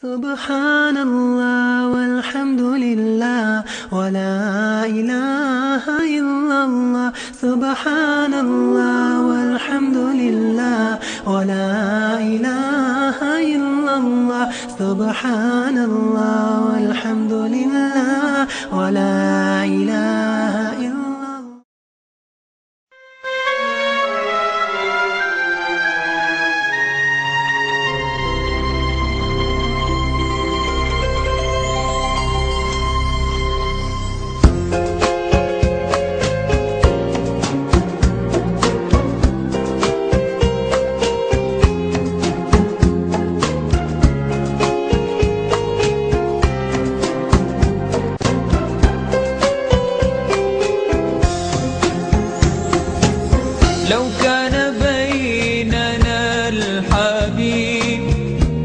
سبحان الله والحمد لله ولا إله إلا الله سبحان الله والحمد لله ولا إله إلا الله سبحان الله والحمد لله ولا إله إلا الله. لو كان بيننا الحبيب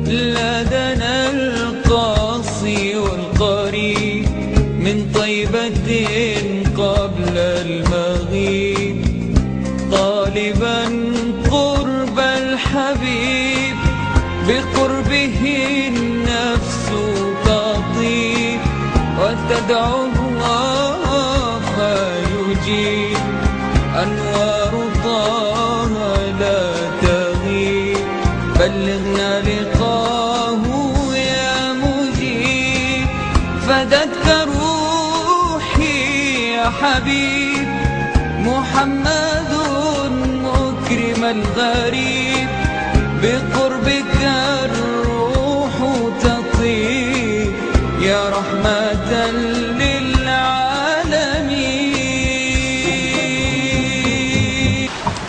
لدنا القاصي والقريب من طيبة قبل المغيب طالبا قرب الحبيب بقربه النفس تطيب وتدعو الله فيجيب أنوار طه لا تغيب بلغنا لقاه يا مجيب فدتك روحي يا حبيب محمد مكرم الغريب بقربك الروح تطيب يا رحمة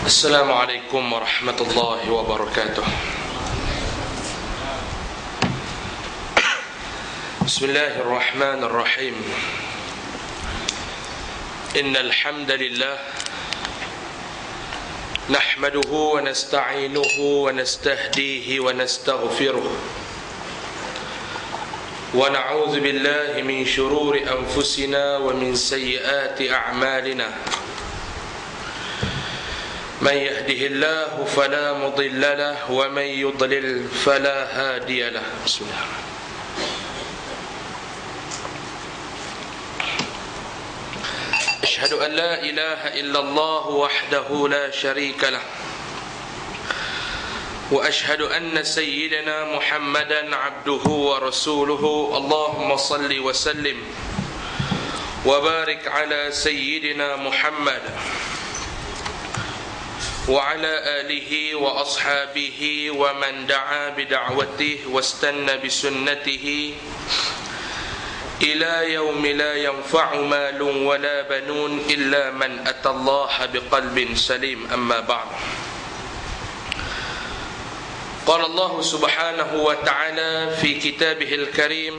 السلام عليكم ورحمة الله وبركاته. بسم الله الرحمن الرحيم. إن الحمد لله نحمده ونستعينه ونستهديه ونستغفره ونعوذ بالله من شرور أنفسنا ومن سيئات أعمالنا. من يهده الله فلا مضل له ومن يضلل فلا هادي له. بسم الله الرحمن الرحيم. أشهد أن لا إله إلا الله وحده لا شريك له وأشهد أن سيدنا محمدا عبده ورسوله. اللهم صل وسلم وبارك على سيدنا محمد وعلى آله وأصحابه ومن دعا بدعوته واستنى بسنته إلى يوم لا ينفع مال ولا بنون إلا من أتى الله بقلب سليم. أما بعد، قال الله سبحانه وتعالى في كتابه الكريم: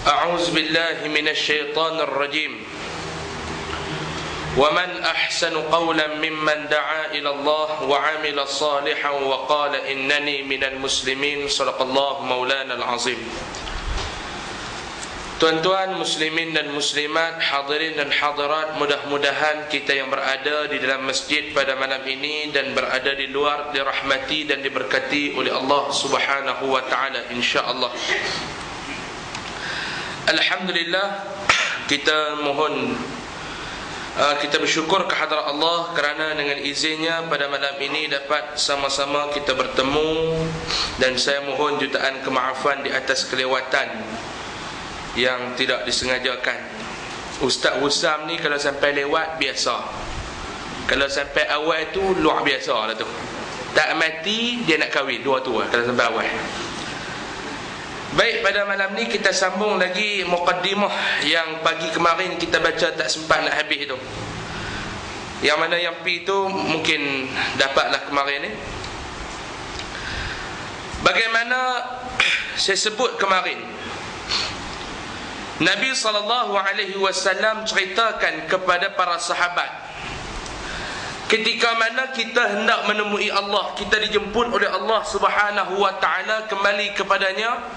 أعوذ بالله من الشيطان الرجيم. ومن أحسن قولا ممن دعا إلى الله وعمل صالحا وقال إنني من المسلمين. صدق الله مولانا العظيم. Tuan-tuan muslimin dan muslimat, hadirin dan hadirat, mudah-mudahan kita yang berada di dalam masjid pada malam ini dan berada di luar dirahmati dan diberkati oleh Allah Subhanahu wa taala insya-Allah. Alhamdulillah, kita mohon kita bersyukur kehadrat Allah kerana dengan izinnya pada malam ini dapat sama-sama kita bertemu, dan saya mohon jutaan kemaafan di atas kelewatan yang tidak disengajakan. Ustaz Husam ni kalau sampai lewat biasa, kalau sampai awal tu luar biasa lah tu. Tak mati dia nak kahwin, dua tu lah kalau sampai awal. Baik, pada malam ni kita sambung lagi muqaddimah yang pagi kemarin kita baca tak sempat nak habis tu. Yang mana yang pi tu mungkin dapatlah kemarin ni. Bagaimana saya sebut kemarin, Nabi SAW ceritakan kepada para sahabat, ketika mana kita hendak menemui Allah, kita dijemput oleh Allah Subhanahu wa taala kembali kepadanya.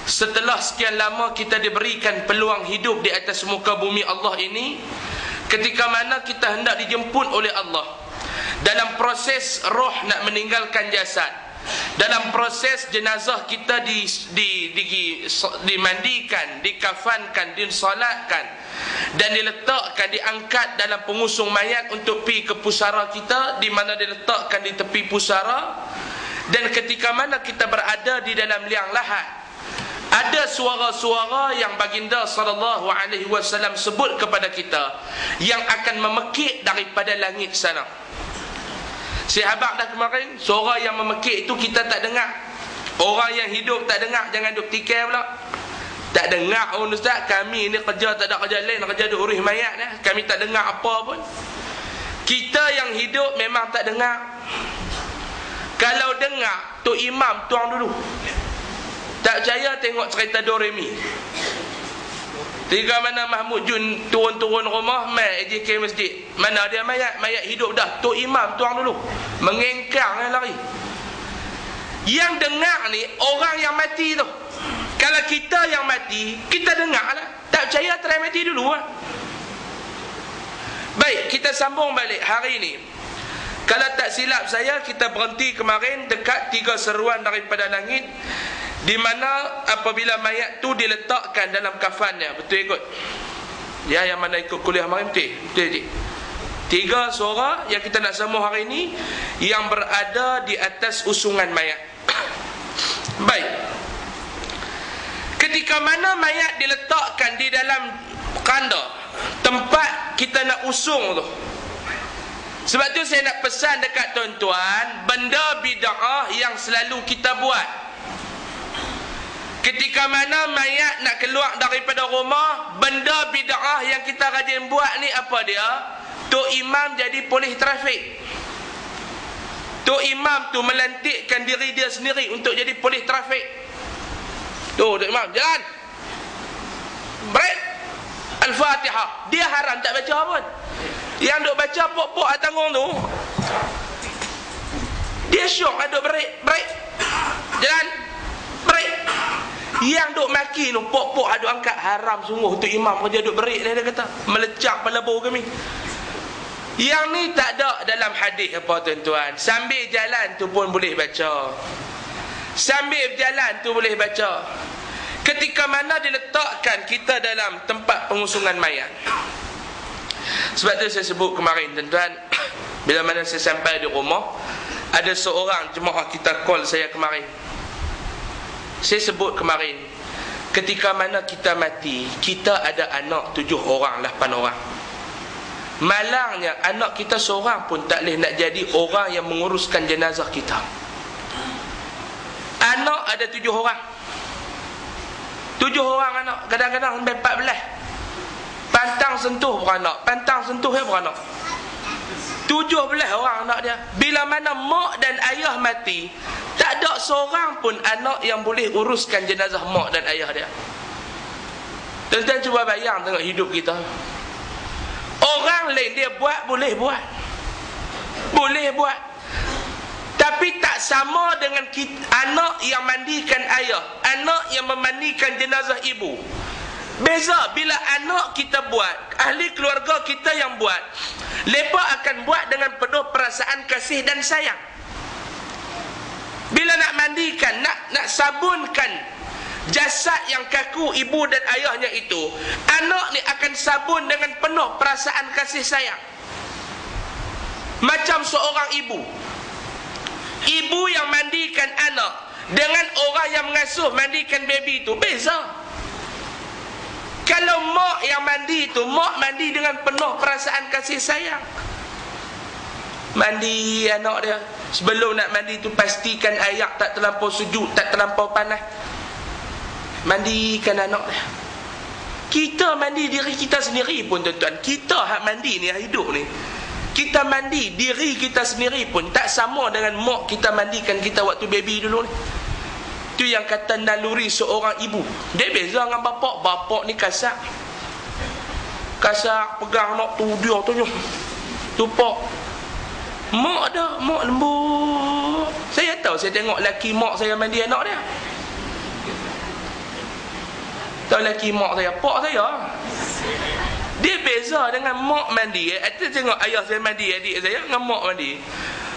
Setelah sekian lama kita diberikan peluang hidup di atas muka bumi Allah ini, ketika mana kita hendak dijemput oleh Allah dalam proses roh nak meninggalkan jasad, dalam proses jenazah kita dimandikan, dikafankan, disolatkan dan diletakkan, diangkat dalam pengusung mayat untuk pergi ke pusara kita, di mana diletakkan di tepi pusara. Dan ketika mana kita berada di dalam liang lahat, ada suara-suara yang baginda sallallahu alaihi wasallam sebut kepada kita yang akan memekik daripada langit sana. Sahabat dah kemarin, suara yang memekik itu kita tak dengar. Orang yang hidup tak dengar, jangan duk tikar pula. Tak dengar, oh ustaz, kami ni kerja tak ada kerja lain, kerja duk urus mayat dah. Kami tak dengar apa pun. Kita yang hidup memang tak dengar. Kalau dengar, Tok Imam tuang dulu. Tak percaya tengok cerita Doremi. Tiga mana Mahmud Jun turun-turun rumah, mai AJK masjid. Mana dia mayat? Mayat hidup dah. Tok Imam tuang dulu. Mengengkang lari. Yang dengar ni orang yang mati tu. Kalau kita yang mati, kita dengar lah. Tak percaya, try mati dulu lah. Baik, kita sambung balik hari ni. Kalau tak silap saya, kita berhenti kemarin dekat 3 seruan daripada langit, di mana apabila mayat tu diletakkan dalam kafannya. Betul ikut? Ya, yang mana ikut kuliah kemarin betul? Betul cik? 3 suara yang kita nak sambung hari ini yang berada di atas usungan mayat. Baik. Ketika mana mayat diletakkan di dalam kanda, tempat kita nak usung tu. Sebab tu saya nak pesan dekat tuan-tuan, benda bid'ah yang selalu kita buat. Ketika mana mayat nak keluar daripada rumah, benda bid'ah yang kita rajin buat ni apa dia? Tok Imam jadi polis trafik. Tok Imam tu melantikkan diri dia sendiri untuk jadi polis trafik. Tu Tok Imam, jalan. Break. Al-Fatihah. Dia haram tak baca pun. Yang duk baca pok-pok tanggung tu, dia syok duk break. Jalan. Break. Yang duk maki tu, pok-pok duk angkat, haram sungguh tu imam kerja duk berik dia kata, melecak kepala bau kami. Yang ni tak ada dalam hadis apa tuan-tuan. Sambil jalan tu pun boleh baca. Sambil berjalan tu boleh baca. Ketika mana diletakkan kita dalam tempat pengusungan mayat. Sebab tu saya sebut kemarin tuan-tuan, bila mana saya sampai di rumah, ada seorang jemaah kita call saya kemarin. Saya sebut kemarin, ketika mana kita mati, kita ada anak 7 orang, 8 orang. Malangnya anak kita seorang pun tak boleh nak jadi orang yang menguruskan jenazah kita. Anak ada 7 orang. 7 orang anak, kadang-kadang sampai 14. Pantang sentuh beranak, pantang sentuh beranak. 17 orang anak dia. Bila mana mak dan ayah mati, tak ada seorang pun anak yang boleh uruskan jenazah mak dan ayah dia. Tuan-tuan cuba bayang tengok hidup kita. Orang lain dia buat, boleh buat. Boleh buat. Tapi tak sama dengan kita, anak yang mandikan ayah, anak yang memandikan jenazah ibu. Beza bila anak kita buat, ahli keluarga kita yang buat, mereka akan buat dengan penuh perasaan kasih dan sayang. Bila nak mandikan, nak sabunkan jasad yang kaku ibu dan ayahnya itu, anak ni akan sabun dengan penuh perasaan kasih sayang. Macam seorang ibu. Ibu yang mandikan anak dengan orang yang mengasuh mandikan baby itu beza. Kalau mak yang mandi itu, mak mandi dengan penuh perasaan kasih sayang. Mandi anak dia, sebelum nak mandi itu pastikan air tak terlampau sejuk, tak terlampau panas. Mandikan anak dia. Kita mandi diri kita sendiri pun tuan-tuan. Kita hak mandi ni, hak hidup ni, kita mandi diri kita sendiri pun tak sama dengan mak kita mandikan kita waktu baby dulu ni. Itu yang kata naluri seorang ibu. Dia beza dengan bapak. Bapak ni kasar. Kasar, pegang anak tu, dia tunjuk. Tupak. Mak dah, mak lembut. Saya tahu, saya tengok laki mak saya mandi anak dia. Tahu laki mak saya, pak saya. Dia beza dengan mak mandi. Kita tengok ayah saya mandi adik saya dengan mak mandi.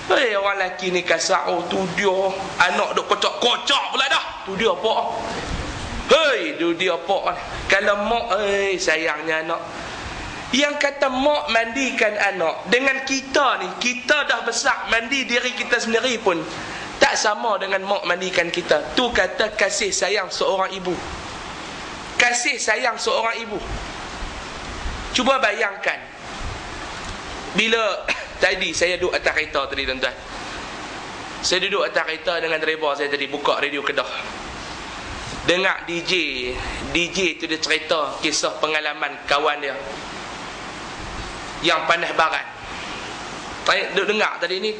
Orang lelaki ni kasar. Oh tu dia anak duk kocok-kocok pula dah. Tu dia pak. Tu dia pak. Kalau mak sayangnya anak. Yang kata mak mandikan anak, dengan kita ni, kita dah besar, mandi diri kita sendiri pun tak sama dengan mak mandikan kita. Tu kata kasih sayang seorang ibu. Kasih sayang seorang ibu. Cuba bayangkan, bila tadi saya duduk atas kereta tadi tuan-tuan, saya duduk atas kereta dengan driver saya tadi, buka radio Kedah, dengar DJ tu dia cerita kisah pengalaman kawan dia yang panas baran. Saya duduk dengar tadi ni,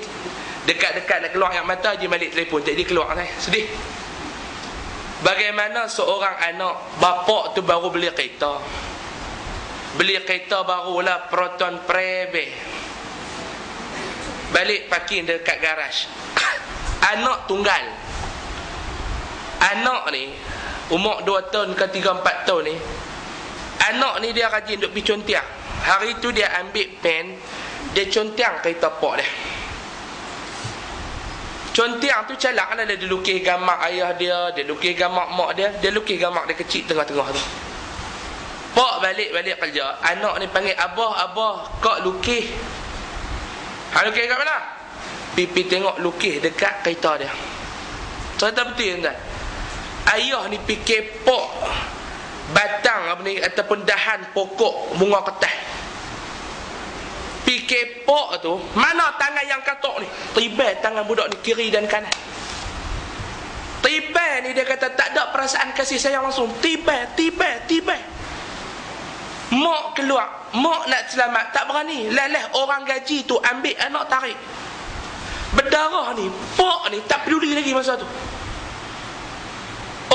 dekat-dekat nak keluar yang mata je balik telefon, jadi keluar saya sedih. Bagaimana seorang anak, bapak tu baru beli kereta barulah Proton Prebe, balik parking dekat garaj. Anak tunggal, anak ni umur 2 tahun ke 3-4 tahun ni, anak ni dia rajin duk pergi contiang. Hari tu dia ambil pen, dia contiang kereta pak dia. Contiang tu calak lah, dia lukis gambar ayah dia lukis gambar mak dia lukis gambar dia kecil tengah-tengah tu. Pak balik kerja, anak ni panggil abah, kau lukis. Lukis kat mana? Pipi tengok lukis dekat kereta dia. Cerita betul tuan. Ayah ni fikir pok batang apa ni ataupun dahan pokok bunga ketas. Fikir pok tu, mana tangan yang katok ni? Tibai tangan budak ni kiri dan kanan. Tibai ni dia kata tak ada perasaan kasih sayang langsung. Tibai. Mak keluar, mak nak selamat tak berani. Lalah orang gaji tu ambil anak tarik. Berdarah ni, pok ni tak peduli lagi masa tu.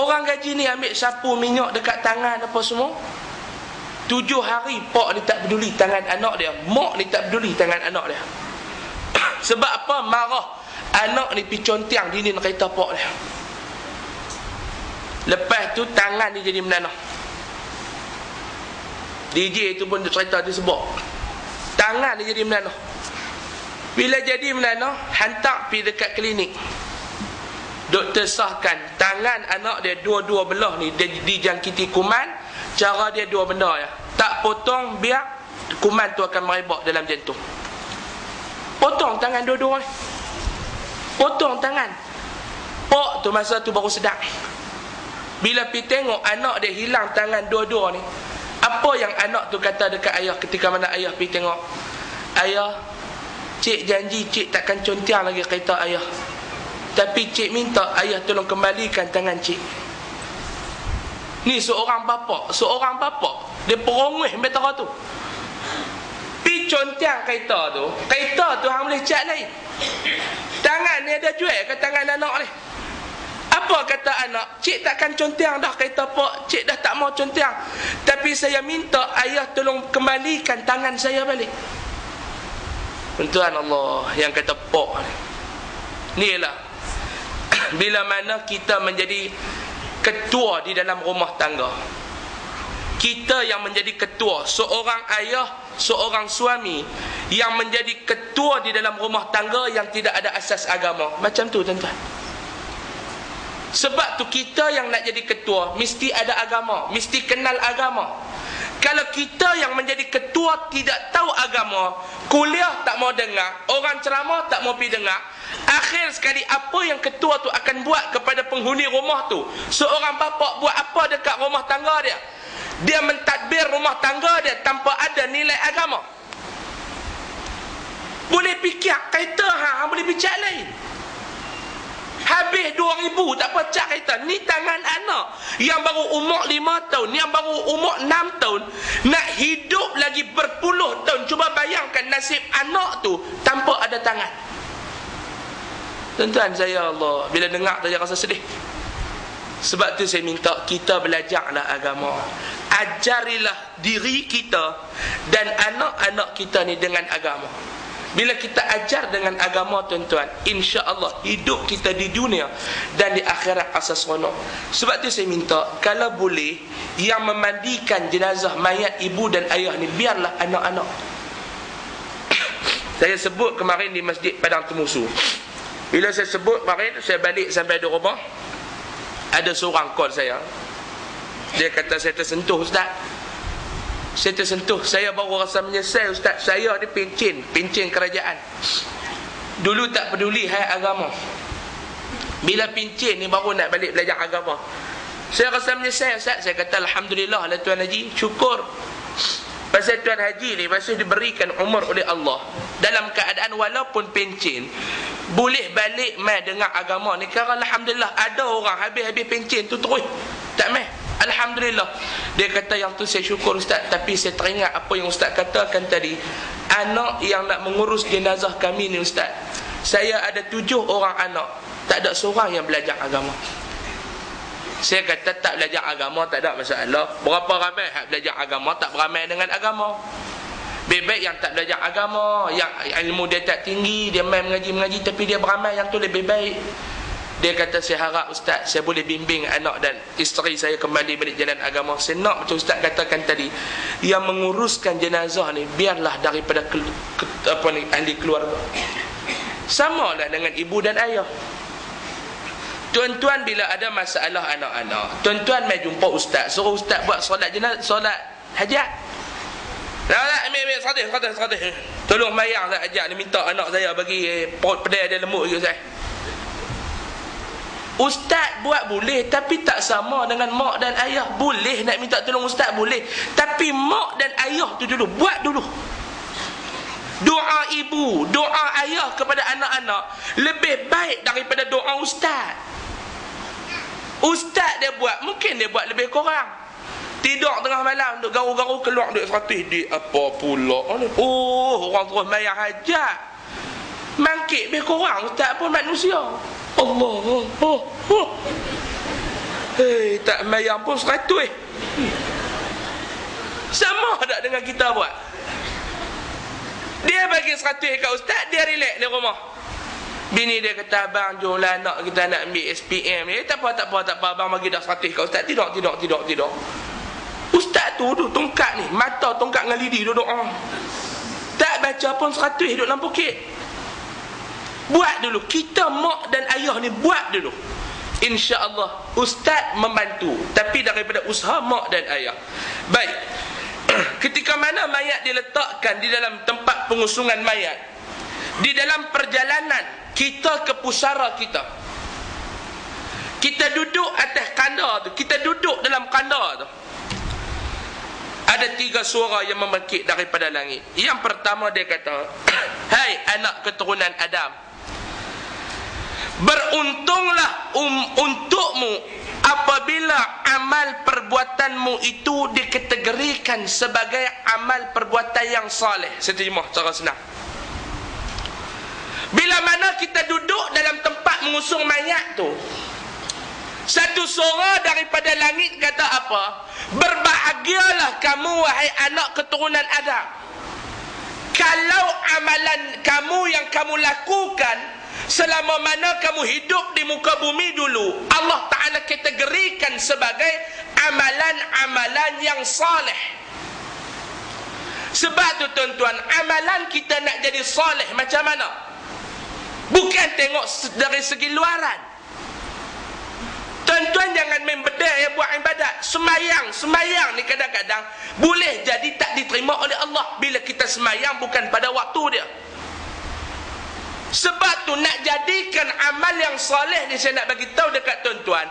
Orang gaji ni ambil sapu minyak dekat tangan apa semua. 7 hari pak ni tak peduli tangan anak dia, mak ni tak peduli tangan anak dia. Sebab apa? Marah anak ni pergi contiang dinding kereta pak dia. Lepas tu tangan dia jadi menanah. DJ tu pun cerita dia sebut tangan dia jadi menanah. Bila jadi menanah, hantar pergi dekat klinik. Doktor sahkan tangan anak dia dua-dua belah ni dia dijangkiti kuman. Cara dia dua benda ya. Tak potong biar kuman tu akan merebak dalam jantung. Potong tangan dua-dua ni. Potong tangan. Pak tu masa tu baru sedar. Bila pergi tengok anak dia hilang tangan dua-dua ni, apa yang anak tu kata dekat ayah ketika mana ayah pergi tengok? Ayah, cik janji cik takkan contiang lagi kereta ayah. Tapi cik minta ayah tolong kembalikan tangan cik. Ni seorang bapa, dia perongweh betara tu. Pi contiang kereta tu hang boleh cat lain. Tangan ni ada jual ke tangan anak ni? Apa kata anak? Cik takkan contiang dah kereta pak, cik dah tak mau contiang. Tapi saya minta ayah tolong kembalikan tangan saya balik. Tuan Allah yang kata pak ni ialah bila mana kita menjadi ketua di dalam rumah tangga. Kita yang menjadi ketua, seorang ayah, seorang suami yang menjadi ketua di dalam rumah tangga yang tidak ada asas agama. Macam tu tuan-tuan. Sebab tu kita yang nak jadi ketua mesti ada agama, mesti kenal agama. Kalau kita yang menjadi ketua tidak tahu agama, kuliah tak mau dengar, orang ceramah tak mau pergi dengar, akhir sekali apa yang ketua tu akan buat kepada penghuni rumah tu? Seorang bapa buat apa dekat rumah tangga dia? Dia mentadbir rumah tangga dia tanpa ada nilai agama. Boleh fikir kereta boleh bincang lain. Habis 2,000 tak apa cak kereta. Ni tangan anak yang baru umur 5 tahun, yang baru umur 6 tahun, nak hidup lagi berpuluh tahun. Cuba bayangkan nasib anak tu tanpa ada tangan. Tuan-tuan saya Allah, bila dengar saya rasa sedih. Sebab tu saya minta kita belajarlah agama. Ajarilah diri kita dan anak-anak kita ni dengan agama. Bila kita ajar dengan agama tuan-tuan, insya-Allah hidup kita di dunia dan di akhirat asas seronok. Sebab tu saya minta kalau boleh yang memandikan jenazah mayat ibu dan ayah ni biarlah anak-anak. Saya sebut kemarin di Masjid Padang Temusu. Bila saya sebut kemarin, saya balik sampai di rumah, ada seorang call saya. Dia kata, saya tersentuh Ustaz. Saya tersentuh. Saya baru rasa menyesal Ustaz. Saya ni pencen kerajaan. Dulu tak peduli hai agama. Bila pencen ni baru nak balik belajar agama. Saya rasa menyesal Ustaz. Saya kata alhamdulillah lah Tuan Haji. Syukur. Pasal Tuan Haji ni masih diberikan umur oleh Allah, dalam keadaan walaupun pencen boleh balik mai dengar agama ni. Kerana alhamdulillah ada orang habis-habis pencen tu terus tak mai. Alhamdulillah. Dia kata yang tu saya syukur Ustaz. Tapi saya teringat apa yang Ustaz katakan tadi. Anak yang nak mengurus jenazah kami ni Ustaz, saya ada 7 orang anak, tak ada seorang yang belajar agama. Saya kata tak belajar agama tak ada masalah. Berapa ramai yang belajar agama tak beramai dengan agama. Lebih yang tak belajar agama, yang ilmu dia tak tinggi, dia main mengaji tapi dia beramal, yang tu lebih baik. Dia kata, saya harap Ustaz saya boleh bimbing anak dan isteri saya kembali balik jalan agama. Saya nak macam Ustaz katakan tadi, yang menguruskan jenazah ni biarlah daripada ahli keluarga. Sama lah dengan ibu dan ayah. Tuan-tuan bila ada masalah anak-anak, tuan-tuan mai jumpa Ustaz, suruh Ustaz buat solat jenazah, solat hajat. Ambil sadih. Tolong mayang saya ajak ni, minta anak saya bagi perut pedai dia lembut juga saya. Ustaz buat boleh, tapi tak sama dengan mak dan ayah. Boleh nak minta tolong Ustaz boleh, tapi mak dan ayah tu dulu, buat dulu. Doa ibu, doa ayah kepada anak-anak lebih baik daripada doa Ustaz. Ustaz dia buat, mungkin dia buat lebih kurang. Tidur tengah malam, duk garu-garu keluar duit 100. Dia apa pula ni? Oh, orang terus mayang hajat. Mangkit lebih kurang. Ustaz pun manusia. Allah. Hei, tak mayang pun 100. Sama tak dengan kita buat? Dia bagi 100 kat Ustaz, dia relax di rumah. Bini dia kata, abang jomlah anak kita nak ambil SPM ni. Tak apa, abang bagi dah 100 kat Ustaz. Tidak. Ustaz tu duduk tongkat ni, mata tongkat dengan lidi duduk tak baca pun 100 duduk dalam poket. Buat dulu. Kita mak dan ayah ni buat dulu, insya-Allah Ustaz membantu. Tapi daripada usaha mak dan ayah. Baik. Ketika mana mayat diletakkan di dalam tempat pengusungan mayat, di dalam perjalanan kita ke pusara kita, kita duduk atas kanda tu, kita duduk dalam kanda tu, ada 3 suara yang membangkit daripada langit. Yang pertama dia kata, hai anak keturunan Adam, beruntunglah untukmu apabila amal perbuatanmu itu dikategorikan sebagai amal perbuatan yang saleh. Saya terjemah secara senang. Bila mana kita duduk dalam tempat mengusung mayat tu, satu suara daripada langit kata apa? Berbahagialah kamu wahai anak keturunan Adam, kalau amalan kamu yang kamu lakukan selama mana kamu hidup di muka bumi dulu, Allah Ta'ala kategorikan sebagai amalan-amalan yang saleh. Sebab tu tuan-tuan, amalan kita nak jadi saleh macam mana? Bukan tengok dari segi luaran. Tuan-tuan jangan main bedai ya buat ibadat. Semayang ni kadang-kadang boleh jadi tak diterima oleh Allah bila kita semayang bukan pada waktu dia. Sebab tu nak jadikan amal yang soleh ni, saya nak bagi tahu dekat tuan-tuan,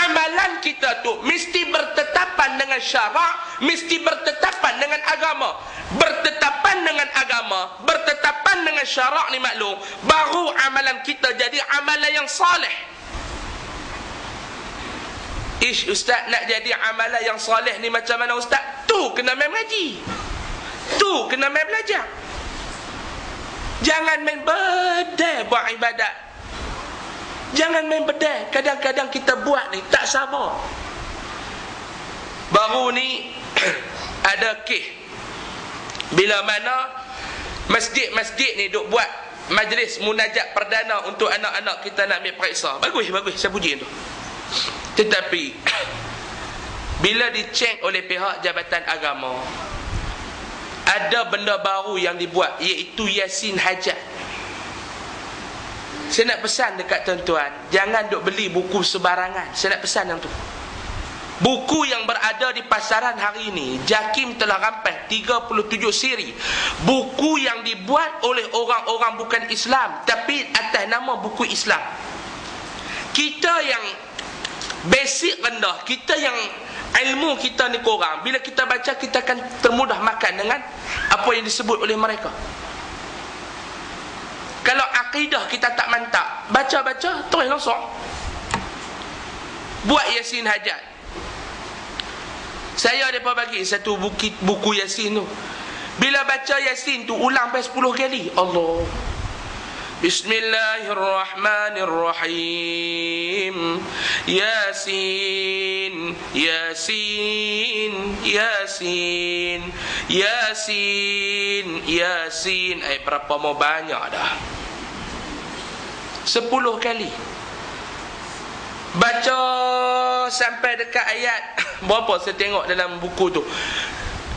amalan kita tu mesti bertetapan dengan syarak, mesti bertetapan dengan agama. Bertetapan dengan agama, bertetapan dengan syarak ni maklum, baru amalan kita jadi amalan yang soleh. Ustaz nak jadi amalan yang soleh ni macam mana Ustaz? Tu kena main mengaji, tu kena main belajar. Jangan main bedai buat ibadat. Jangan main bedai. Kadang-kadang kita buat ni tak sama. Baru ni ada kes, bila mana masjid-masjid ni duk buat majlis munajat perdana untuk anak-anak kita nak ambil periksa. Bagus, saya puji tu. Tetapi bila dicek oleh pihak Jabatan Agama, ada benda baru yang dibuat, iaitu Yasin Hajat. Saya nak pesan dekat tuan-tuan, jangan duk beli buku sebarangan. Saya nak pesan yang tu. Buku yang berada di pasaran hari ini, JAKIM telah rampas 37 siri. Buku yang dibuat oleh orang-orang bukan Islam, tapi atas nama buku Islam. Kita yang basic rendah, kita yang ilmu kita ni kurang, bila kita baca, kita akan termudah makan dengan apa yang disebut oleh mereka. Kalau akidah kita tak mantap, baca-baca terus langsung buat Yasin Hajat. Saya ada bagi satu buku Yasin tu. Bila baca Yasin tu, ulang sampai 10 kali. Allah. Bismillahirrahmanirrahim. Yasin, Yasin, Yasin, Yasin, Yasin. Berapa mau banyak dah? 10 kali. Baca sampai dekat ayat berapa saya tengok dalam buku tu.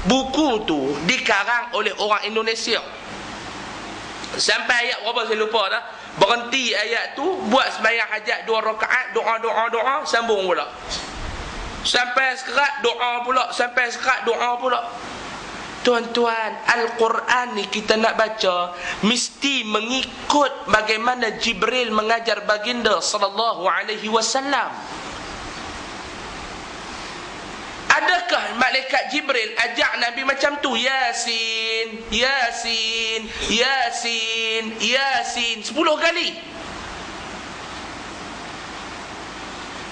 Buku tu dikarang oleh orang Indonesia. Sampai ayat berapa saya lupa dah. Berhenti ayat tu, buat sembahyang hajat 2 rakaat, doa, sambung pula. Sampai sekerat doa pula, sampai sekerat doa pula. Tuan-tuan, Al-Quran ni kita nak baca mesti mengikut bagaimana Jibril mengajar baginda sallallahu alaihi wasallam. Adakah malaikat Jibril ajak Nabi macam tu? Yasin, Yasin, Yasin, Yasin 10 kali.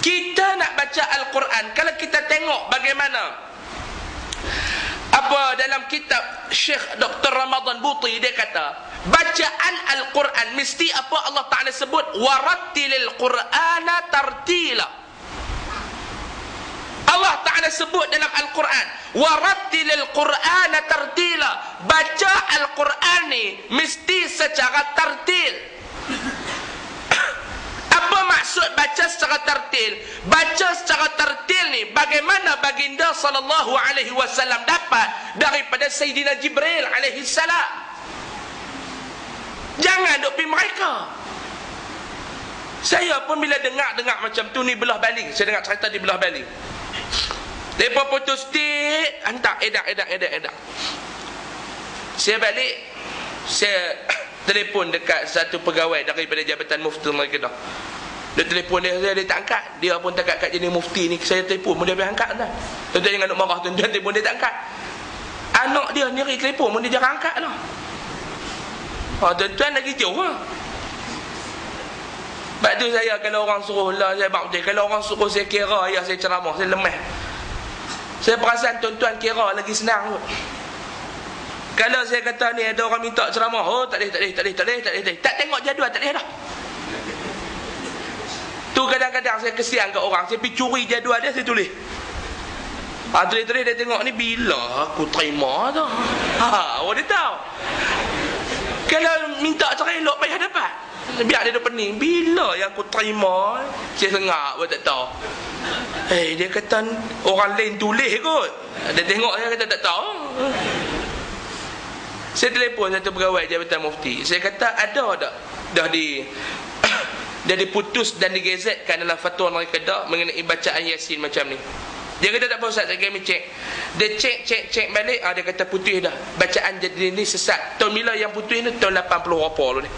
Kita nak baca Al-Quran, kalau kita tengok bagaimana apa dalam kitab Syekh Dr. Ramadan Buti, dia kata bacaan Al-Quran mesti apa Allah Ta'ala sebut, warattilil Qur'ana tartila. Allah Ta'ala sebut dalam Al-Quran, warattilil Qur'ana tartila. Baca Al-Quran ni mesti secara tartil. Apa maksud baca secara tartil? Baca secara tartil ni bagaimana baginda sallallahu alaihi wasallam dapat daripada Sayyidina Jibril alaihi salam. Jangan duk pi mereka. Saya pun bila dengar macam tu ni belah baling. Saya dengar cerita di belah baling. Depa putus tik, hantar edak. Saya balik, saya telefon dekat satu pegawai daripada Jabatan Mufti Kedah. Dia telefon dia tak angkat. Dia pun tak angkat jenis mufti ni. Saya telefon pun dia boleh angkat dah. Tuan-tuan jangan nak marah, tuan-tuan telefon dia tak angkat. Anak dia ni telefon pun dia jarang angkat lah. Tuan-tuan lagi jauh lah. Sebab tu saya kalau orang suruh lah, saya bakti, kalau orang suruh saya kira ayah saya ceramah, saya lemah. Saya perasan tuan-tuan kira lagi senang kot. Kalau saya kata ni ada orang minta ceramah, oh tak boleh. Tak tengok jadual, tak boleh dah. Tu kadang-kadang saya kesian kat orang, saya pergi curi jadual dia, saya tulis. Tulis dia tengok ni bila aku terima tu. Orang dia tahu. Kalau minta cerai elok payah dapat. Biar dia pening. Bila yang aku terima, saya sengak pun tak tahu. Dia kata orang lain tulis kot. Dia tengok saya kata tak tahu. Saya telefon satu pegawai Jabatan Mufti. Saya kata ada tak dah diputus dan digazetkan dalam fatwa mereka dah mengenai bacaan Yasin macam ni. Dia kata tak apa Ustaz, saya kami cek. Dia cek balik, dia kata putih dah. Bacaan jadi ni sesat. Tahun bila yang putih ni? Tahun 80 apa lu ni.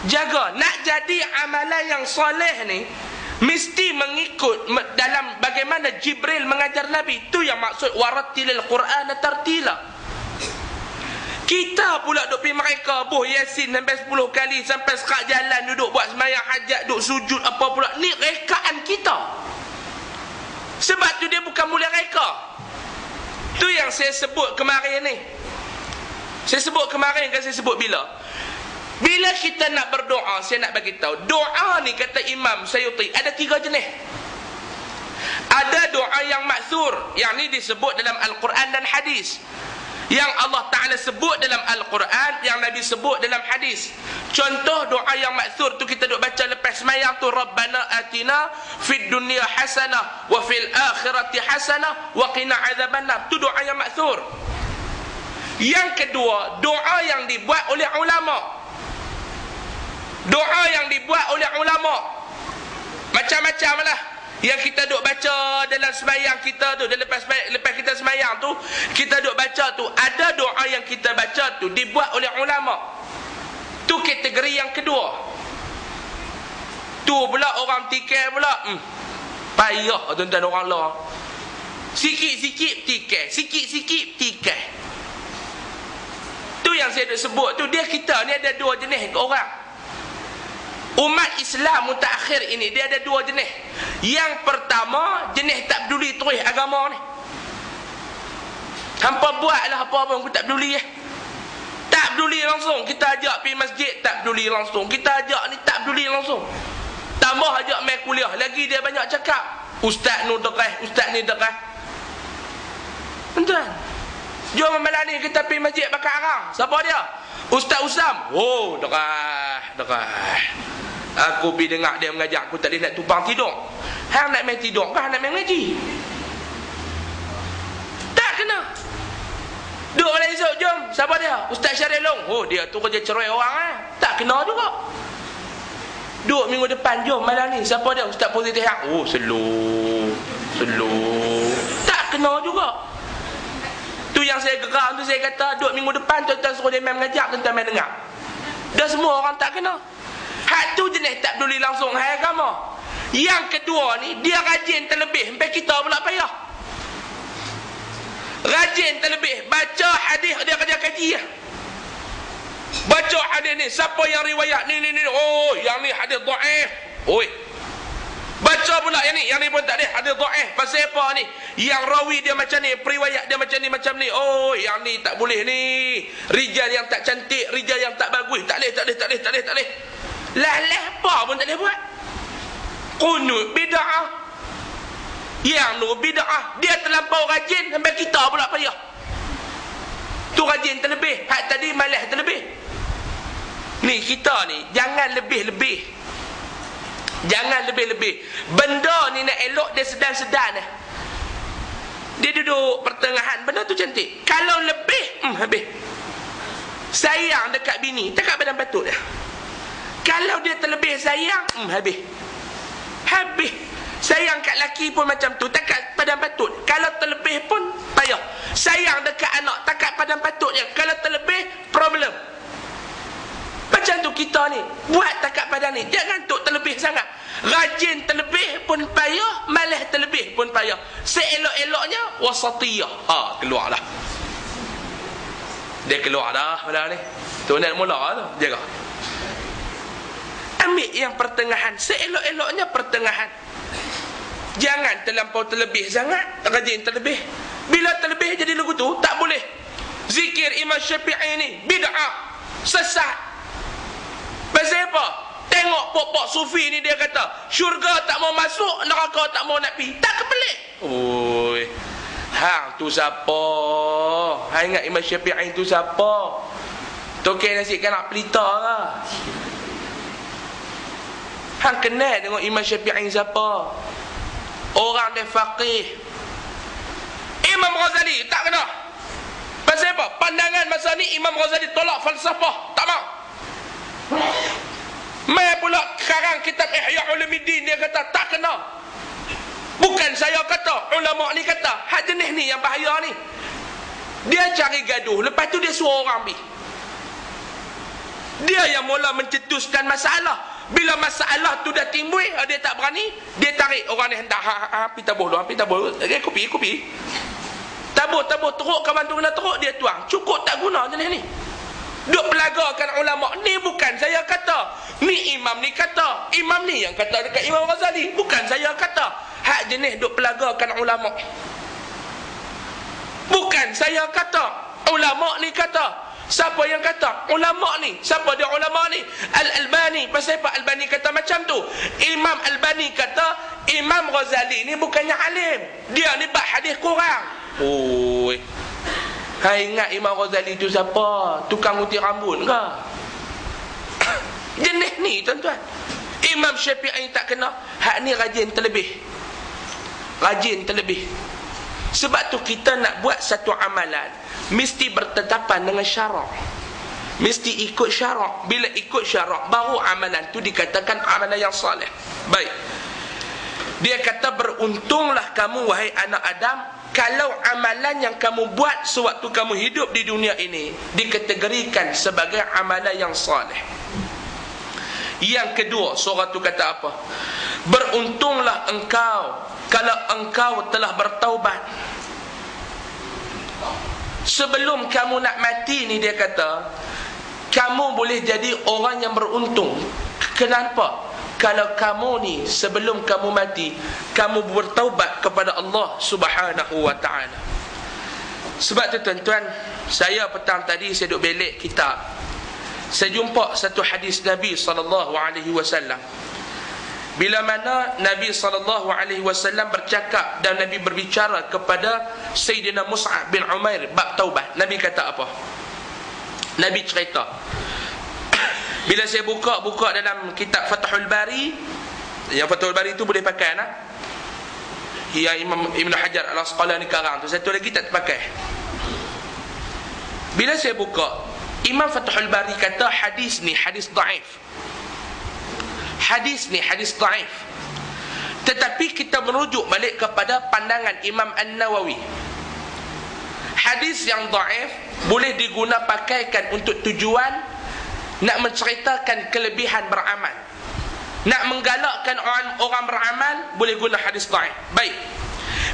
Jaga, nak jadi amalan yang soleh ni mesti mengikut dalam bagaimana Jibril mengajar Nabi. Itu yang maksud warattilil Qur'ana tartila. Kita pula duk pergi mereka buh Yasin sampai 10 kali, sampai sekat jalan duduk buat sembahyang hajat, duduk sujud apa pula. Ni rekaan kita. Sebab tu dia bukan mula reka. Tu yang saya sebut kemarin ni. Saya sebut kemarin kan, saya sebut bila kita nak berdoa, saya nak bagi tahu. Doa ni kata Imam Sayuti ada 3 jenis. Ada doa yang maksur, yang ni disebut dalam Al-Quran dan hadis, yang Allah Ta'ala sebut dalam Al-Quran, yang Nabi sebut dalam hadis. Contoh doa yang maksur tu kita duk baca lepas semayang tu, Rabbana atina fid dunya hasanah wa fil akhirati hasanah wa qina azabannar. Tu doa yang maksur. Yang kedua, doa yang dibuat oleh ulama. Doa yang dibuat oleh ulama macam-macam lah yang kita duk baca dalam sembahyang kita tu. Lepas kita sembahyang tu, kita duk baca tu, ada doa yang kita baca tu dibuat oleh ulama. Tu kategori yang kedua. Tu pula orang tikai pula, payah tuan-tuan orang lah. Sikit-sikit tikai, sikit-sikit tikai. Tu yang saya dah sebut tu. Dia kita ni ada dua jenis orang. Umat Islam mutakhir ini dia ada dua jenis. Yang pertama, jenis tak peduli terus agama ni. Hampa buatlah apa pun aku tak peduli Tak peduli langsung. Kita ajak pergi masjid, tak peduli langsung. Kita ajak ni, tak peduli langsung. Tambah ajak main kuliah, lagi dia banyak cakap. Ustaz nu dekah, ustaz ni dekah. Tuan-tuan, jom malam ni kita pergi masjid bakar arang. Siapa dia? Ustaz Usam. Oh, dekah. Aku pergi dengar dia mengajak, aku tak boleh nak tumpang tidur. Hang nak main tidur kah nak main ngaji? Tak kena. Duk malam esok, jom. Siapa dia? Ustaz Syarif Long. Oh, dia tu kerja cerai orang Tak kena juga. Duk minggu depan, jom malam ni. Siapa dia? Ustaz Positif Hang. Oh, slow. Tak kena juga. Tu yang saya geram tu, saya kata duk minggu depan tuan-tuan suruh dia main mengajak, tuan-tuan main dengar. Dah semua orang tak kena. Hak tu jenis tak peduli langsung hai agama. Yang kedua ni, dia rajin terlebih, sampai kita pula payah. Rajin terlebih, baca hadis dia kerja kaji. Baca hadis ni, siapa yang riwayat ni. Oh, yang ni hadis dhaif. Oi. Baca pula yang ni pun tak ada hadis dhaif. Pasal apa ni? Yang rawi dia macam ni, periwayat dia macam ni. Oh, yang ni tak boleh ni. Rijal yang tak cantik, rijal yang tak bagus. Tak boleh. Lah apa pun tak boleh buat. Qunut bid'ah. Yang tu bid'ah. Dia terlampau rajin sampai kita pula payah. Tu rajin terlebih, hak tadi malas terlebih. Ni kita ni jangan lebih-lebih. Jangan lebih-lebih. Benda ni nak elok dia sedang-sedang dah. Dia duduk pertengahan, benda tu cantik. Kalau lebih, habis. Sayang dekat bini, dekat badan patut dah. Kalau dia terlebih sayang, habis. Sayang kat laki pun macam tu, takat padan patut. Kalau terlebih pun payah. Sayang dekat anak, takat padan patutnya. Kalau terlebih, problem. Macam tu kita ni, buat takat padan ni, jangan tuk terlebih sangat. Rajin terlebih pun payah, malas terlebih pun payah. Seelok-eloknya wasatiyah. Keluarlah. Dia keluar dah malam ni. Tu nak mula tu, jaga. Ambil yang pertengahan, seelok-eloknya pertengahan. Jangan terlampau terlebih sangat, rajin terlebih. Bila terlebih jadi lagu tu, tak boleh. Zikir Imam Syafi'i ni bid'ah, sesat. Pasal apa? Tengok pok-pok sufi ni, dia kata syurga tak mau masuk, neraka tak mau nak pergi. Tak kepelik. Oi, hang tu siapa? Hang ingat Imam Syafi'i tu siapa? Tokek nasi kanak pelita lah. Hang kenal tengok Imam Syafi'i siapa? Orang dia faqih. Imam Ghazali tak kena. Pasal apa? Pandangan masa ni Imam Ghazali tolak falsafah, tak mau. Mai pula sekarang kitab Ihya Ulumuddin dia kata tak kena. Bukan saya kata, ulama ni kata. Hak jenis ni yang bahaya ni. Dia cari gaduh, lepas tu dia suruh orang pergi. Dia yang mula mencetuskan masalah. Bila masalah tu dah timbul, dia tak berani, dia tarik orang ni hendak pergi tabuh dulu, kopi. Tabuh teruk, kawan tu kena teruk, dia tuang. Cukup tak guna jenis ni. Duk pelagakan ulama. Ni bukan saya kata. Ni imam ni kata. Imam ni yang kata dekat Imam Ghazali. Bukan saya kata. Hak jenis duk pelagakan ulama. Bukan saya kata. Ulama ni kata. Siapa yang kata? Ulama ni. Siapa dia ulama ni? Al-Albani. Pasal apa Albani kata macam tu? Imam Albani kata Imam Ghazali ni bukannya alim. Dia ni bak hadis kurang. Oi. Hai, ingat Imam Ghazali tu siapa? Tukang gunting rambut ke? Jenis ni tuan-tuan. Imam Syafi'i tak kena. Hak ni rajin terlebih. Sebab tu kita nak buat satu amalan mesti bertetapan dengan syarak, mesti ikut syarak. Bila ikut syarak, baru amalan tu dikatakan amalan yang salih. Baik, dia kata beruntunglah kamu wahai anak Adam kalau amalan yang kamu buat sewaktu kamu hidup di dunia ini dikategorikan sebagai amalan yang salih. Yang kedua, surah tu kata apa? Beruntunglah engkau kalau engkau telah bertaubat. Sebelum kamu nak mati ni, dia kata kamu boleh jadi orang yang beruntung. Kenapa? Kalau kamu ni sebelum kamu mati, kamu bertaubat kepada Allah Subhanahu wa ta'ala. Sebab tu tuan-tuan, saya petang tadi saya duduk belik kitab, saya jumpa satu hadis Nabi SAW. Bila mana Nabi SAW bercakap dan Nabi berbicara kepada Sayyidina Mus'ab bin Umair bab taubat. Nabi kata apa? Nabi cerita, bila saya buka dalam kitab Fathul Bari, yang Fathul Bari tu boleh pakai nah? Yang Imam Ibn Hajar Al-Asqalani karang tu, satu lagi tak terpakai. Bila saya buka, Imam Fathul Bari kata hadis ni hadis dhaif. Hadis ni hadis dhaif. Tetapi kita merujuk balik kepada pandangan Imam An-Nawawi. Hadis yang dhaif boleh diguna pakaikan untuk tujuan nak menceritakan kelebihan beramal, nak menggalakkan orang beramal, boleh guna hadis dhaif. Baik,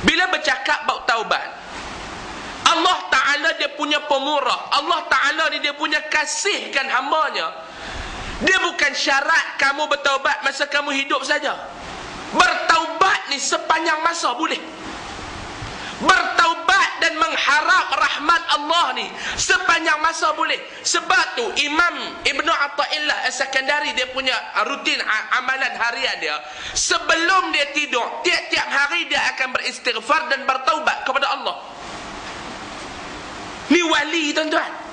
bila bercakap bab taubat, Allah Ta'ala dia punya pemurah, Allah Ta'ala dia punya kasihkan hambanya. Dia bukan syarat kamu bertaubat masa kamu hidup saja. Bertaubat ni sepanjang masa boleh. Bertaubat dan mengharap rahmat Allah ni sepanjang masa boleh. Sebab tu Imam Ibn Atta'illah As-Sakandari, dia punya rutin amalan harian dia, sebelum dia tidur, tiap-tiap hari dia akan beristighfar dan bertaubat kepada Allah. Ni wali tuan-tuan.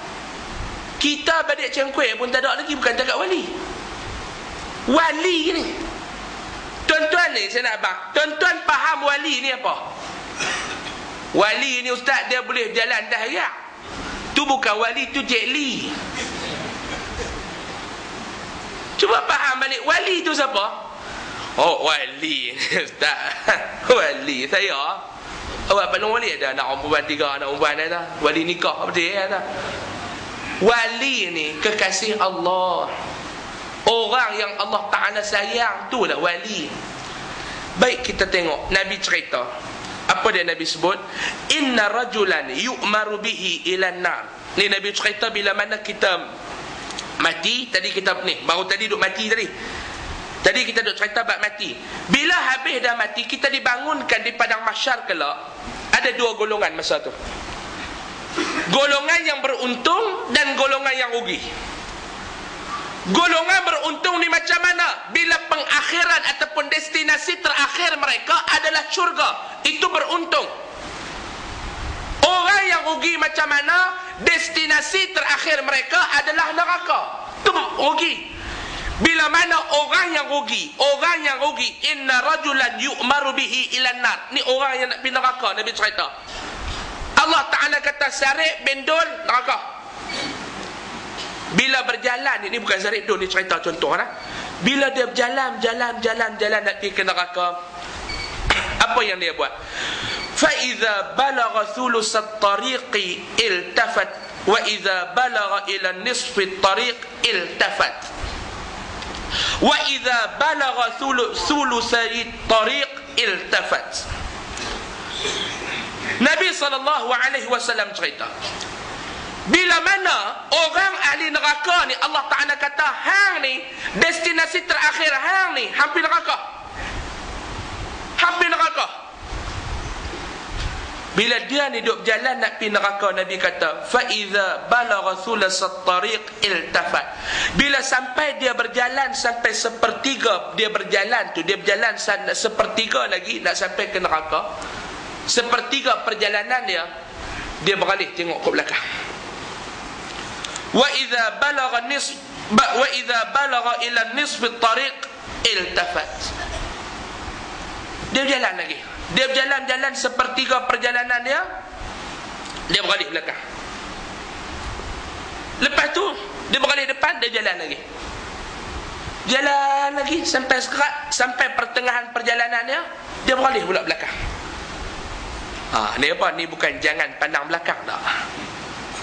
Kita badik cengkuih pun tak ada lagi, bukan cakap wali. Wali ni tuan-tuan ni, saya nak abang, tuan-tuan faham wali ni apa? Wali ni ustaz, dia boleh jalan dah ya. Tu bukan wali, tu Cik Li. Cuba faham balik, wali tu siapa? Oh, wali ustaz. Wali saya. Awak pandang wali ada anak perempuan 3, anak perempuan ada. Wali nikah apa dia ada. Wali ni kekasih Allah, orang yang Allah Ta'ala sayang, tu lah wali. Baik, kita tengok Nabi cerita. Apa dia Nabi sebut? Inna rajulan yu'maru bihi ilan nar. Ni Nabi cerita bila mana kita mati. Tadi kita ni, baru tadi duk mati tadi. Tadi kita duk cerita bab mati. Bila habis dah mati, kita dibangunkan di padang mahsyar kelak. Ada dua golongan masa tu. Golongan yang beruntung dan golongan yang rugi. Golongan beruntung ni macam mana? Bila pengakhiran ataupun destinasi terakhir mereka adalah syurga, itu beruntung. Orang yang rugi macam mana? Destinasi terakhir mereka adalah neraka, itu rugi. Bila mana orang yang rugi, inna rajulan yu'maru bihi ilan nar. Ni orang yang nak pergi neraka. Nabi cerita, Allah Ta'ala kata sarip bendul neraka. Bila berjalan, ini bukan zarib dun, ni cerita contoh lah. Bila dia berjalan nak pergi ke neraka, apa yang dia buat? Fa idza balagha thulusat tariqi iltafat wa idza balagha ila nisfi tariq iltafat wa idza balagha thulusai tariq iltafat. Nabi SAW cerita, bila mana orang ahli neraka ni, Allah Ta'ala kata hang ni destinasi terakhir hang ni hampir neraka. Bila dia ni duduk berjalan nak pergi neraka, Nabi kata fa iza balagha thulasat tariq iltafat. Bila sampai dia berjalan sampai sepertiga, dia berjalan sepertiga lagi nak sampai ke neraka, sepertiga perjalanan dia beralih tengok ke belakang. Wa idza balagha ila nisf at-tariq iltafat. Dia jalan lagi. Dia berjalan-jalan sepertiga perjalanan dia, dia beralih belakang. Lepas tu dia beralih depan, dia jalan lagi. Jalan lagi sampai sekerat, sampai pertengahan perjalanan dia beralih pula belakang. Ni apa? Ni bukan jangan pandang belakang dah.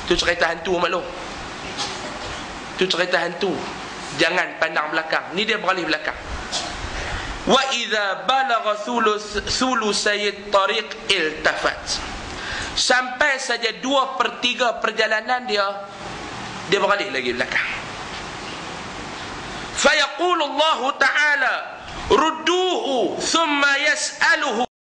Tu cerita hantu maklum. Tu cerita hantu. Jangan pandang belakang. Ni dia beralih belakang. Wa idza balagha thulusay tariq iltafat. Sampai saja 2/3 perjalanan dia beralih lagi belakang. Fa yaqulu Allah Ta'ala rudduhu thumma yas'aluhu